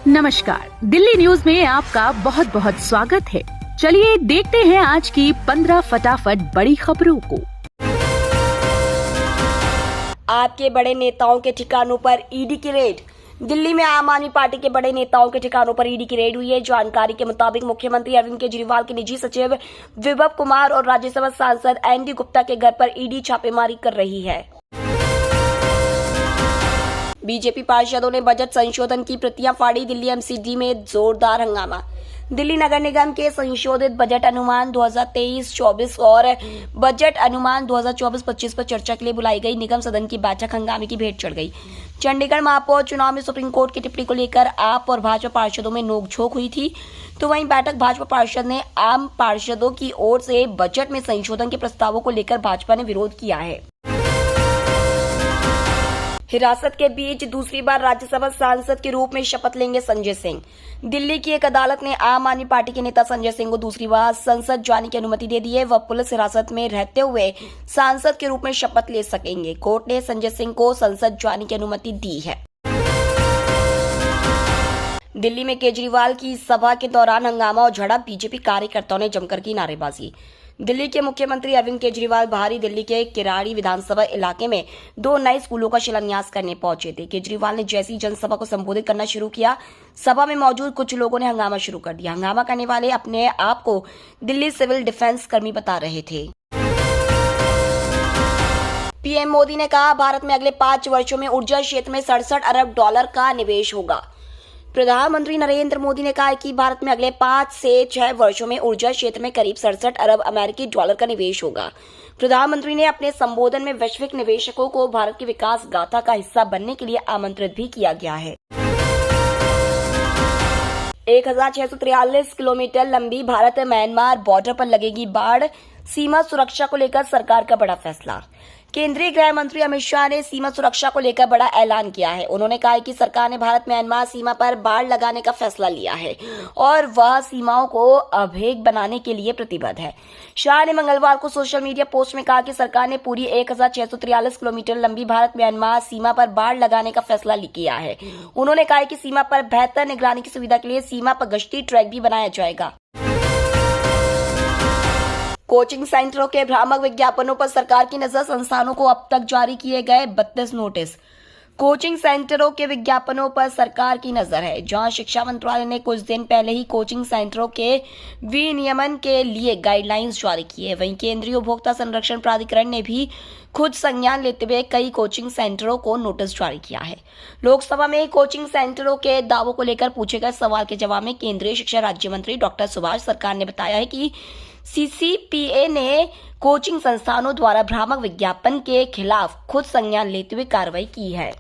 नमस्कार, दिल्ली न्यूज में आपका बहुत बहुत स्वागत है। चलिए देखते हैं आज की 15 फटाफट बड़ी खबरों को। आपके बड़े नेताओं के ठिकानों पर ईडी की रेड। दिल्ली में आम आदमी पार्टी के बड़े नेताओं के ठिकानों पर ईडी की रेड हुई है। जानकारी के मुताबिक मुख्यमंत्री अरविंद केजरीवाल के निजी सचिव विभव कुमार और राज्यसभा सांसद एनडी गुप्ता के घर पर ईडी छापेमारी कर रही है। बीजेपी पार्षदों ने बजट संशोधन की प्रतियां फाड़ी। दिल्ली एमसीडी में जोरदार हंगामा। दिल्ली नगर निगम के संशोधित बजट अनुमान 2023-24 और बजट अनुमान 2024-25 पर चर्चा के लिए बुलाई गई निगम सदन की बैठक हंगामे की भेंट चढ़ गई। चंडीगढ़ महापौर चुनाव में सुप्रीम कोर्ट की टिप्पणी को लेकर आप और भाजपा पार्षदों में नोकझोंक हुई थी, तो वहीं बैठक भाजपा पार्षद ने आम पार्षदों की ओर से बजट में संशोधन के प्रस्तावों को लेकर भाजपा ने विरोध किया है। हिरासत के बीच दूसरी बार राज्यसभा सांसद के रूप में शपथ लेंगे संजय सिंह। दिल्ली की एक अदालत ने आम आदमी पार्टी के नेता संजय सिंह को दूसरी बार संसद जाने की अनुमति दे दी है। वह पुलिस हिरासत में रहते हुए सांसद के रूप में शपथ ले सकेंगे। कोर्ट ने संजय सिंह को संसद जाने की अनुमति दी है। दिल्ली में केजरीवाल की सभा के दौरान हंगामा और झड़प। बीजेपी कार्यकर्ताओं ने जमकर की नारेबाजी। दिल्ली के मुख्यमंत्री अरविंद केजरीवाल बाहरी दिल्ली के किराड़ी विधानसभा इलाके में 2 नए स्कूलों का शिलान्यास करने पहुंचे थे। केजरीवाल ने जैसी जनसभा को संबोधित करना शुरू किया, सभा में मौजूद कुछ लोगों ने हंगामा शुरू कर दिया। हंगामा करने वाले अपने आप को दिल्ली सिविल डिफेंस कर्मी बता रहे थे। पीएम मोदी ने कहा, भारत में अगले 5 वर्षों में ऊर्जा क्षेत्र में $67 अरब का निवेश होगा। प्रधानमंत्री नरेंद्र मोदी ने कहा है कि भारत में अगले 5 से 6 वर्षों में ऊर्जा क्षेत्र में करीब $67 अरब का निवेश होगा। प्रधानमंत्री ने अपने संबोधन में वैश्विक निवेशकों को भारत की विकास गाथा का हिस्सा बनने के लिए आमंत्रित भी किया गया है। 1643 किलोमीटर लंबी भारत म्यांमार बॉर्डर पर लगेगी बाड़। सीमा सुरक्षा को लेकर सरकार का बड़ा फैसला। केंद्रीय गृह मंत्री अमित शाह ने सीमा सुरक्षा को लेकर बड़ा ऐलान किया है। उन्होंने कहा है कि सरकार ने भारत म्यांमार सीमा पर बाड़ लगाने का फैसला लिया है और वह सीमाओं को अभेद्य बनाने के लिए प्रतिबद्ध है। शाह ने मंगलवार को सोशल मीडिया पोस्ट में कहा कि सरकार ने पूरी 1643 किलोमीटर लंबी भारत म्यांमार सीमा पर बाड़ लगाने का फैसला किया है। उन्होंने कहा कि सीमा पर बेहतर निगरानी की सुविधा के लिए सीमा पर गश्ती ट्रैक भी बनाया जाएगा। कोचिंग सेंटरों के भ्रामक विज्ञापनों पर सरकार की नजर। संस्थानों को अब तक जारी किए गए 32 नोटिस। कोचिंग सेंटरों के विज्ञापनों पर सरकार की नजर है। जहां शिक्षा मंत्रालय ने कुछ दिन पहले ही कोचिंग सेंटरों के विनियमन के लिए गाइडलाइंस जारी की है, वहीं केंद्रीय उपभोक्ता संरक्षण प्राधिकरण ने भी खुद संज्ञान लेते हुए कई कोचिंग सेंटरों को नोटिस जारी किया है। लोकसभा में कोचिंग सेंटरों के दावों को लेकर पूछे गए सवाल के जवाब में केंद्रीय शिक्षा राज्य मंत्री डॉक्टर सुभाष सरकार ने बताया है कि सीसीपीए ने कोचिंग संस्थानों द्वारा भ्रामक विज्ञापन के खिलाफ खुद संज्ञान लेते हुए कार्रवाई की है।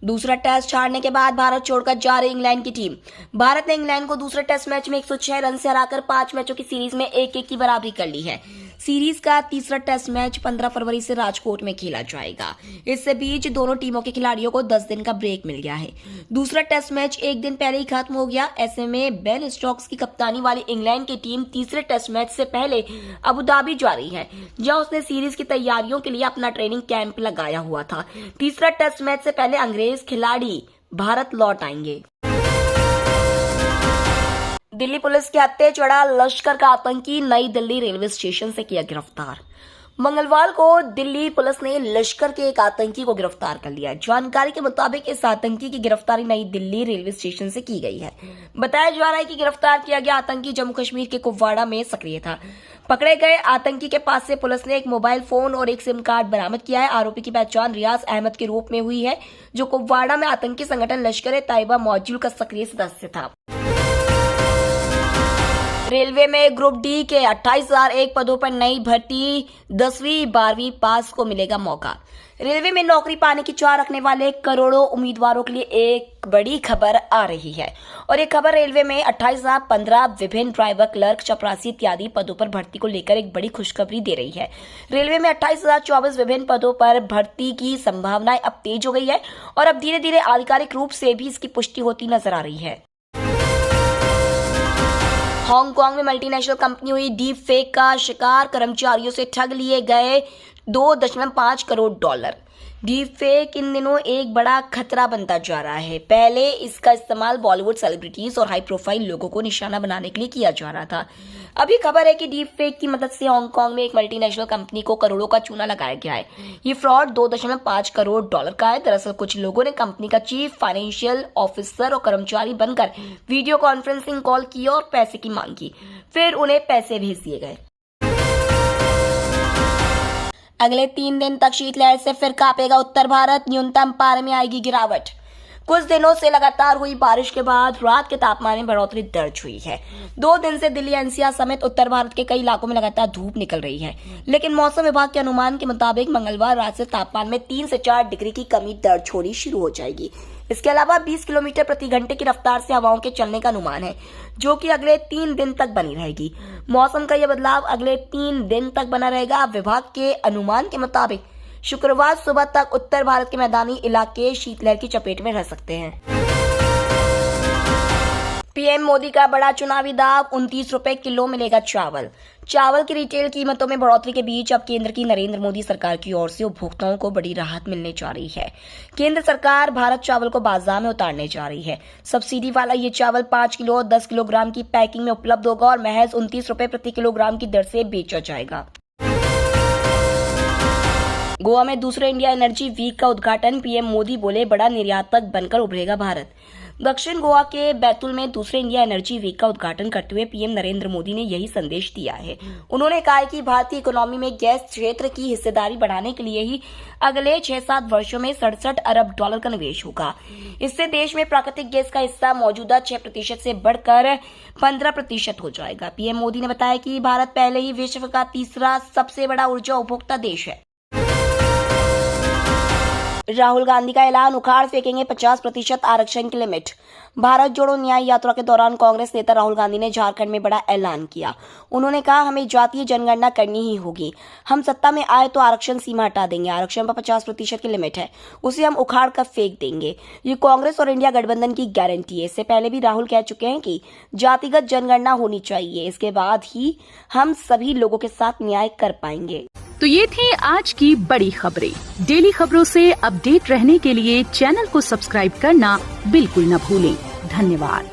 दूसरा टेस्ट हारने के बाद भारत छोड़कर जा रही इंग्लैंड की टीम। भारत ने इंग्लैंड को दूसरे टेस्ट मैच में 106 रन से हराकर 5 मैचों की सीरीज में 1-1 की बराबरी कर ली है। सीरीज का तीसरा टेस्ट मैच 15 फरवरी से राजकोट में खेला जाएगा। इससे बीच दोनों टीमों के खिलाड़ियों को 10 दिन का ब्रेक मिल गया है। दूसरा टेस्ट मैच एक दिन पहले ही खत्म हो गया। ऐसे में बेन स्टोक्स की कप्तानी वाली इंग्लैंड की टीम तीसरे टेस्ट मैच से पहले अबू धाबी जा रही है, जहां उसने सीरीज की तैयारियों के लिए अपना ट्रेनिंग कैंप लगाया हुआ था। तीसरा टेस्ट मैच से पहले अंग्रेज खिलाड़ी भारत लौट आएंगे। दिल्ली पुलिस के हत्थे चढ़ा लश्कर का आतंकी नई दिल्ली रेलवे स्टेशन से किया गिरफ्तार। मंगलवार को दिल्ली पुलिस ने लश्कर के एक आतंकी को गिरफ्तार कर लिया। जानकारी के मुताबिक इस आतंकी की गिरफ्तारी नई दिल्ली रेलवे स्टेशन से की गई है। बताया जा रहा है कि गिरफ्तार किया गया आतंकी जम्मू कश्मीर के कुपवाड़ा में सक्रिय था। पकड़े गए आतंकी के पास से पुलिस ने एक मोबाइल फोन और एक सिम कार्ड बरामद किया है। आरोपी की पहचान रियाज अहमद के रूप में हुई है, जो कुपवाड़ा में आतंकी संगठन लश्कर-ए-तैयबा मॉड्यूल का सक्रिय सदस्य था। रेलवे में ग्रुप डी के 28,001 पदों पर नई भर्ती 10वीं 12वीं पास को मिलेगा मौका। रेलवे में नौकरी पाने की चाह रखने वाले करोड़ों उम्मीदवारों के लिए एक बड़ी खबर आ रही है और ये खबर रेलवे में 28,015 विभिन्न ड्राइवर, क्लर्क, चपरासी इत्यादि पदों पर भर्ती को लेकर एक बड़ी खुशखबरी दे रही है। रेलवे में 28,024 विभिन्न पदों पर भर्ती की संभावनाएं अब तेज हो गई है और अब धीरे धीरे आधिकारिक रूप से भी इसकी पुष्टि होती नजर आ रही है। हांगकांग में मल्टीनेशनल कंपनी हुई डीप फेक का शिकार। कर्मचारियों से ठग लिए गए $2.5 करोड़। डीप फेक इन दिनों एक बड़ा खतरा बनता जा रहा है। पहले इसका इस्तेमाल बॉलीवुड सेलिब्रिटीज और हाई प्रोफाइल लोगों को निशाना बनाने के लिए किया जा रहा था। अभी खबर है कि डीप फेक की मदद से हांगकांग में एक मल्टीनेशनल कंपनी को करोड़ों का चूना लगाया गया है। ये फ्रॉड 2.5 करोड़ डॉलर का है। दरअसल कुछ लोगों ने कंपनी का चीफ फाइनेंशियल ऑफिसर और कर्मचारी बनकर वीडियो कॉन्फ्रेंसिंग कॉल की और पैसे की मांग की, फिर उन्हें पैसे भेज दिए गए। अगले 3 दिन तक शीतलहर से फिर कांपेगा उत्तर भारत, न्यूनतम पारे में आएगी गिरावट। कुछ दिनों से लगातार हुई बारिश के बाद रात के तापमान में बढ़ोतरी दर्ज हुई है। 2 दिन से दिल्ली एनसीआर समेत उत्तर भारत के कई इलाकों में लगातार धूप निकल रही है, लेकिन मौसम विभाग के अनुमान के मुताबिक मंगलवार रात से तापमान में 3 से 4 डिग्री की कमी दर्ज होनी शुरू हो जाएगी। इसके अलावा 20 किलोमीटर प्रति घंटे की रफ्तार से हवाओं के चलने का अनुमान है, जो कि अगले 3 दिन तक बनी रहेगी। मौसम का यह बदलाव अगले 3 दिन तक बना रहेगा। विभाग के अनुमान के मुताबिक शुक्रवार सुबह तक उत्तर भारत के मैदानी इलाके शीतलहर की चपेट में रह सकते हैं। पीएम मोदी का बड़ा चुनावी दाव, 29 रुपए किलो मिलेगा चावल। चावल की रिटेल कीमतों में बढ़ोतरी के बीच अब केंद्र की नरेंद्र मोदी सरकार की ओर से उपभोक्ताओं को बड़ी राहत मिलने जा रही है। केंद्र सरकार भारत चावल को बाजार में उतारने जा रही है। सब्सिडी वाला ये चावल 5 किलो और 10 किलोग्राम की पैकिंग में उपलब्ध होगा और महज 29 रुपए प्रति किलोग्राम की दर से बेचा जाएगा। गोवा में दूसरे इंडिया एनर्जी वीक का उद्घाटन, पीएम मोदी बोले बड़ा निर्यातक बनकर उभरेगा भारत। दक्षिण गोवा के बैतूल में दूसरे इंडिया एनर्जी वीक का उद्घाटन करते हुए पीएम नरेंद्र मोदी ने यही संदेश दिया है। उन्होंने कहा है कि भारतीय इकोनॉमी में गैस क्षेत्र की हिस्सेदारी बढ़ाने के लिए ही अगले 6-7 वर्षों में 67 अरब डॉलर का निवेश होगा। इससे देश में प्राकृतिक गैस का हिस्सा मौजूदा 6% से बढ़कर 15% हो जाएगा। पीएम मोदी ने बताया कि भारत पहले ही विश्व का तीसरा सबसे बड़ा ऊर्जा उपभोक्ता देश है। राहुल गांधी का ऐलान, उखाड़ फेंकेंगे 50% आरक्षण की लिमिट। भारत जोड़ो न्याय यात्रा के दौरान कांग्रेस नेता राहुल गांधी ने झारखंड में बड़ा ऐलान किया। उन्होंने कहा, हमें जातीय जनगणना करनी ही होगी। हम सत्ता में आए तो आरक्षण सीमा हटा देंगे। आरक्षण पर 50% की लिमिट है, उसे हम उखाड़ कर फेंक देंगे। ये कांग्रेस और इंडिया गठबंधन की गारंटी है। इससे पहले भी राहुल कह चुके हैं कि जातिगत जनगणना होनी चाहिए, इसके बाद ही हम सभी लोगों के साथ न्याय कर पाएंगे। तो ये थी आज की बड़ी खबरें। डेली खबरों से अपडेट रहने के लिए चैनल को सब्सक्राइब करना बिल्कुल न भूलें। धन्यवाद।